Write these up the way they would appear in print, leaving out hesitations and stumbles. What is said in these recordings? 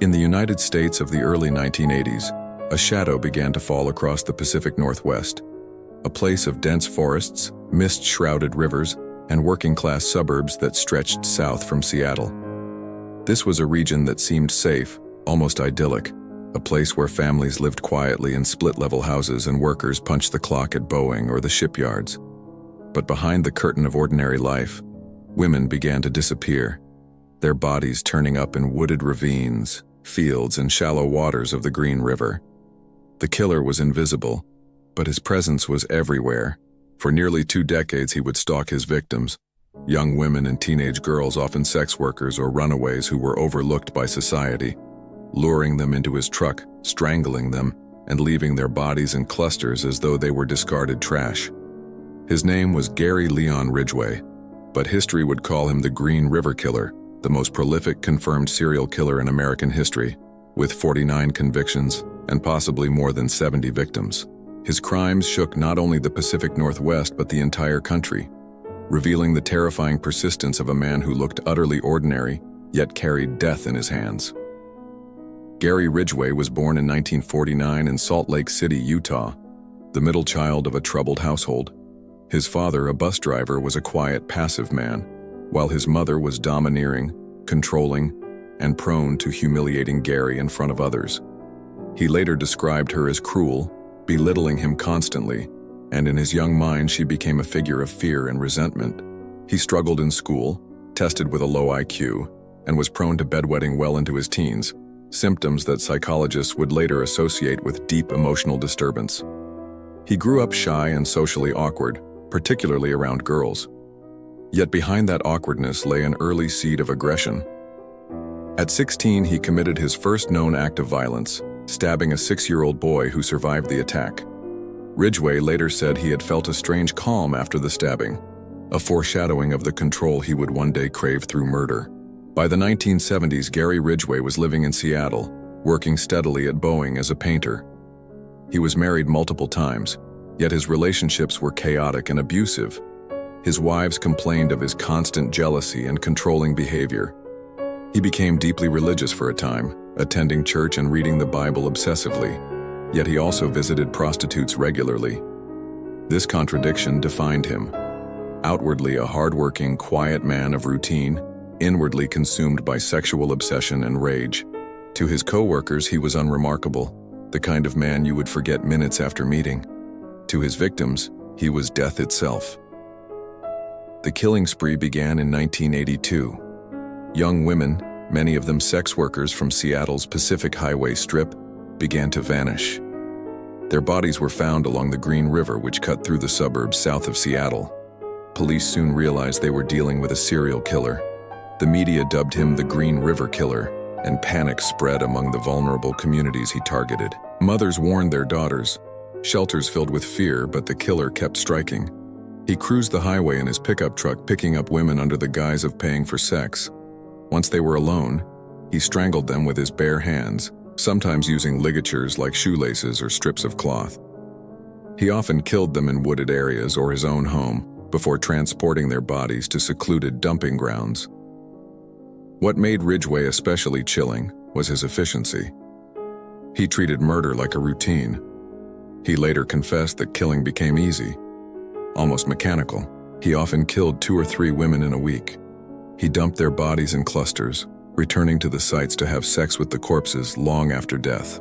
In the United States of the early 1980s, a shadow began to fall across the Pacific Northwest, a place of dense forests, mist-shrouded rivers, and working-class suburbs that stretched south from Seattle. This was a region that seemed safe, almost idyllic, a place where families lived quietly in split-level houses and workers punched the clock at Boeing or the shipyards. But behind the curtain of ordinary life, women began to disappear, their bodies turning up in wooded ravines, fields, and shallow waters of the Green River. The killer was invisible, but his presence was everywhere. For nearly 2 decades he would stalk his victims, young women and teenage girls, often sex workers or runaways who were overlooked by society, luring them into his truck, strangling them, and leaving their bodies in clusters as though they were discarded trash. His name was Gary Ridgway, but history would call him the Green River Killer, the most prolific confirmed serial killer in American history, with 49 convictions and possibly more than 70 victims. His crimes shook not only the Pacific Northwest but the entire country, revealing the terrifying persistence of a man who looked utterly ordinary, yet carried death in his hands. Gary Ridgway was born in 1949 in Salt Lake City, Utah, the middle child of a troubled household. His father, a bus driver, was a quiet, passive man, while his mother was domineering, controlling, and prone to humiliating Gary in front of others. He later described her as cruel, belittling him constantly, and in his young mind she became a figure of fear and resentment. He struggled in school, tested with a low IQ, and was prone to bedwetting well into his teens, symptoms that psychologists would later associate with deep emotional disturbance. He grew up shy and socially awkward, particularly around girls. Yet behind that awkwardness lay an early seed of aggression. At 16, he committed his first known act of violence, stabbing a 6-year-old boy who survived the attack. Ridgway later said he had felt a strange calm after the stabbing, a foreshadowing of the control he would one day crave through murder. By the 1970s, Gary Ridgway was living in Seattle, working steadily at Boeing as a painter. He was married multiple times, yet his relationships were chaotic and abusive. His wives complained of his constant jealousy and controlling behavior. He became deeply religious for a time, attending church and reading the Bible obsessively, yet he also visited prostitutes regularly. This contradiction defined him. Outwardly a hardworking, quiet man of routine, inwardly consumed by sexual obsession and rage. To his co-workers he was unremarkable, the kind of man you would forget minutes after meeting. To his victims, he was death itself. The killing spree began in 1982. Young women, many of them sex workers from Seattle's Pacific Highway Strip, began to vanish. Their bodies were found along the Green River, which cut through the suburbs south of Seattle. Police soon realized they were dealing with a serial killer. The media dubbed him the Green River Killer, and panic spread among the vulnerable communities he targeted. Mothers warned their daughters. Shelters filled with fear, but the killer kept striking. He cruised the highway in his pickup truck, picking up women under the guise of paying for sex. Once they were alone, he strangled them with his bare hands, sometimes using ligatures like shoelaces or strips of cloth. He often killed them in wooded areas or his own home, before transporting their bodies to secluded dumping grounds. What made Ridgway especially chilling was his efficiency. He treated murder like a routine. He later confessed that killing became easy, almost mechanical. He often killed 2 or 3 women in a week. He dumped their bodies in clusters, returning to the sites to have sex with the corpses long after death.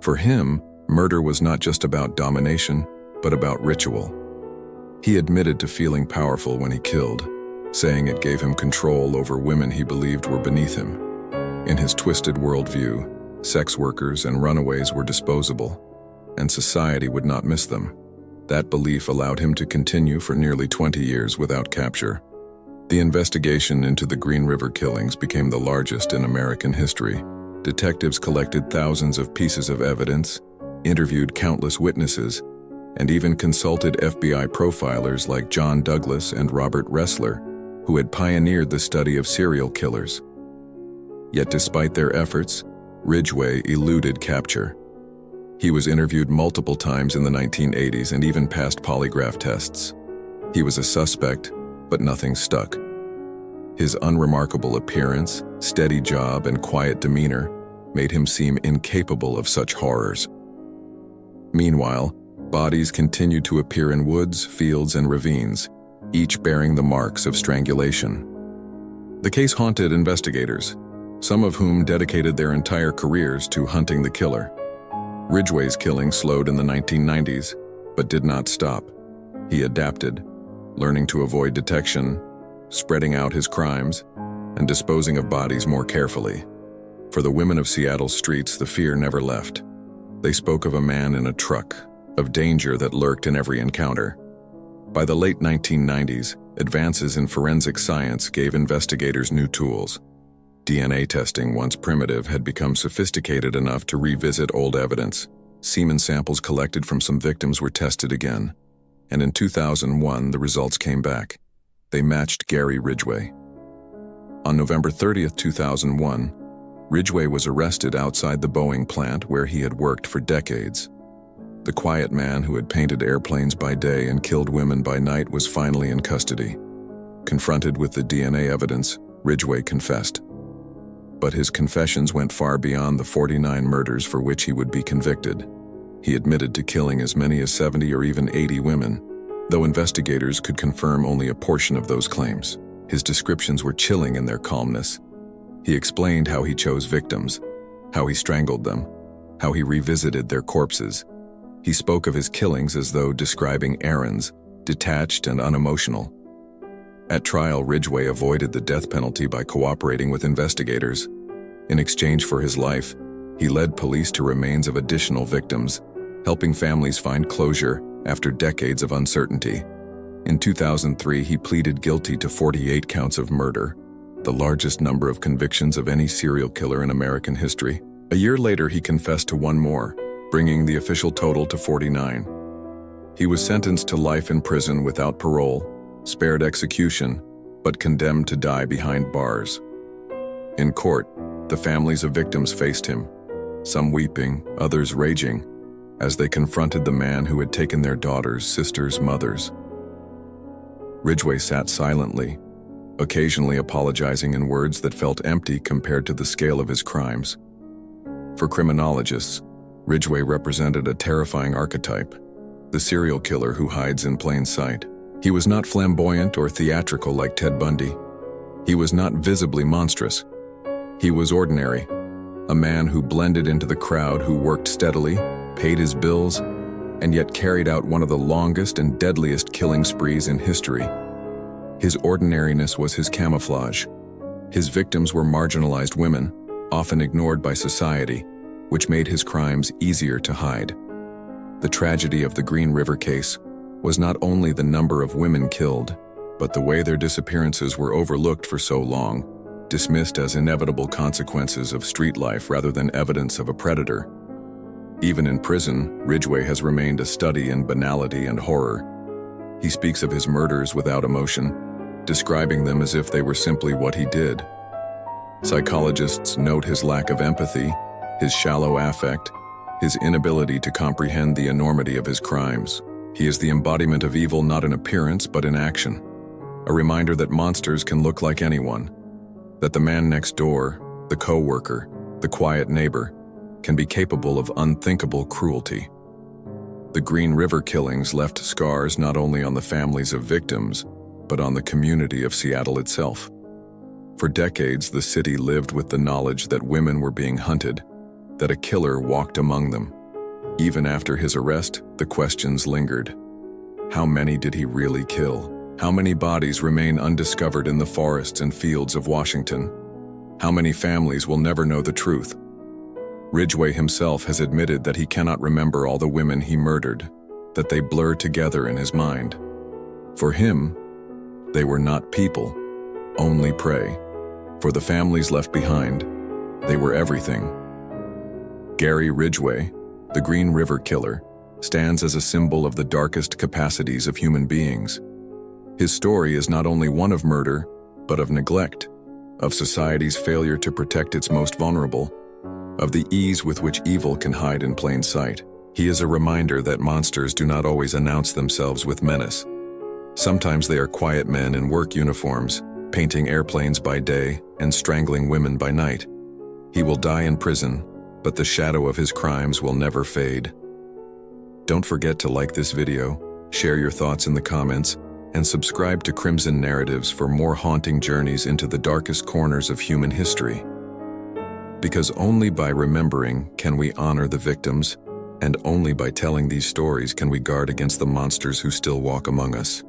For him, murder was not just about domination, but about ritual. He admitted to feeling powerful when he killed, saying it gave him control over women he believed were beneath him. In his twisted worldview, sex workers and runaways were disposable, and society would not miss them. That belief allowed him to continue for nearly 20 years without capture. The investigation into the Green River killings became the largest in American history. Detectives collected thousands of pieces of evidence, interviewed countless witnesses, and even consulted FBI profilers like John Douglas and Robert Ressler, who had pioneered the study of serial killers. Yet despite their efforts, Ridgway eluded capture. He was interviewed multiple times in the 1980s and even passed polygraph tests. He was a suspect, but nothing stuck. His unremarkable appearance, steady job, and quiet demeanor made him seem incapable of such horrors. Meanwhile, bodies continued to appear in woods, fields, and ravines, each bearing the marks of strangulation. The case haunted investigators, some of whom dedicated their entire careers to hunting the killer. Ridgway's killing slowed in the 1990s, but did not stop. He adapted, learning to avoid detection, spreading out his crimes, and disposing of bodies more carefully. For the women of Seattle's streets, the fear never left. They spoke of a man in a truck, of danger that lurked in every encounter. By the late 1990s, advances in forensic science gave investigators new tools. DNA testing, once primitive, had become sophisticated enough to revisit old evidence. Semen samples collected from some victims were tested again, and in 2001 the results came back. They matched Gary Ridgway. On November 30, 2001, Ridgway was arrested outside the Boeing plant where he had worked for decades. The quiet man who had painted airplanes by day and killed women by night was finally in custody. Confronted with the DNA evidence, Ridgway confessed. But his confessions went far beyond the 49 murders for which he would be convicted. He admitted to killing as many as 70 or even 80 women, though investigators could confirm only a portion of those claims. His descriptions were chilling in their calmness. He explained how he chose victims, how he strangled them, how he revisited their corpses. He spoke of his killings as though describing errands, detached and unemotional. At trial, Ridgway avoided the death penalty by cooperating with investigators. In exchange for his life, he led police to remains of additional victims, helping families find closure after decades of uncertainty. In 2003, he pleaded guilty to 48 counts of murder, the largest number of convictions of any serial killer in American history. A year later, he confessed to one more, bringing the official total to 49. He was sentenced to life in prison without parole, spared execution, but condemned to die behind bars. In court, the families of victims faced him, some weeping, others raging, as they confronted the man who had taken their daughters, sisters, mothers. Ridgway sat silently, occasionally apologizing in words that felt empty compared to the scale of his crimes. For criminologists, Ridgway represented a terrifying archetype, the serial killer who hides in plain sight. He was not flamboyant or theatrical like Ted Bundy. He was not visibly monstrous. He was ordinary, a man who blended into the crowd, who worked steadily, paid his bills, and yet carried out one of the longest and deadliest killing sprees in history. His ordinariness was his camouflage. His victims were marginalized women, often ignored by society, which made his crimes easier to hide. The tragedy of the Green River case was not only the number of women killed, but the way their disappearances were overlooked for so long, dismissed as inevitable consequences of street life rather than evidence of a predator. Even in prison, Ridgway has remained a study in banality and horror. He speaks of his murders without emotion, describing them as if they were simply what he did. Psychologists note his lack of empathy, his shallow affect, his inability to comprehend the enormity of his crimes. He is the embodiment of evil not in appearance but in action, a reminder that monsters can look like anyone, that the man next door, the co-worker, the quiet neighbor, can be capable of unthinkable cruelty. The Green River killings left scars not only on the families of victims, but on the community of Seattle itself. For decades, the city lived with the knowledge that women were being hunted, that a killer walked among them. Even after his arrest, the questions lingered. How many did he really kill? How many bodies remain undiscovered in the forests and fields of Washington? How many families will never know the truth? Ridgway himself has admitted that he cannot remember all the women he murdered, that they blur together in his mind. For him, they were not people, only prey. For the families left behind, they were everything. Gary Ridgway, the Green River Killer, stands as a symbol of the darkest capacities of human beings. His story is not only one of murder, but of neglect, of society's failure to protect its most vulnerable, of the ease with which evil can hide in plain sight. He is a reminder that monsters do not always announce themselves with menace. Sometimes they are quiet men in work uniforms, painting airplanes by day and strangling women by night. He will die in prison, but the shadow of his crimes will never fade. Don't forget to like this video, share your thoughts in the comments, and subscribe to Crimson Narratives for more haunting journeys into the darkest corners of human history. Because only by remembering can we honor the victims, and only by telling these stories can we guard against the monsters who still walk among us.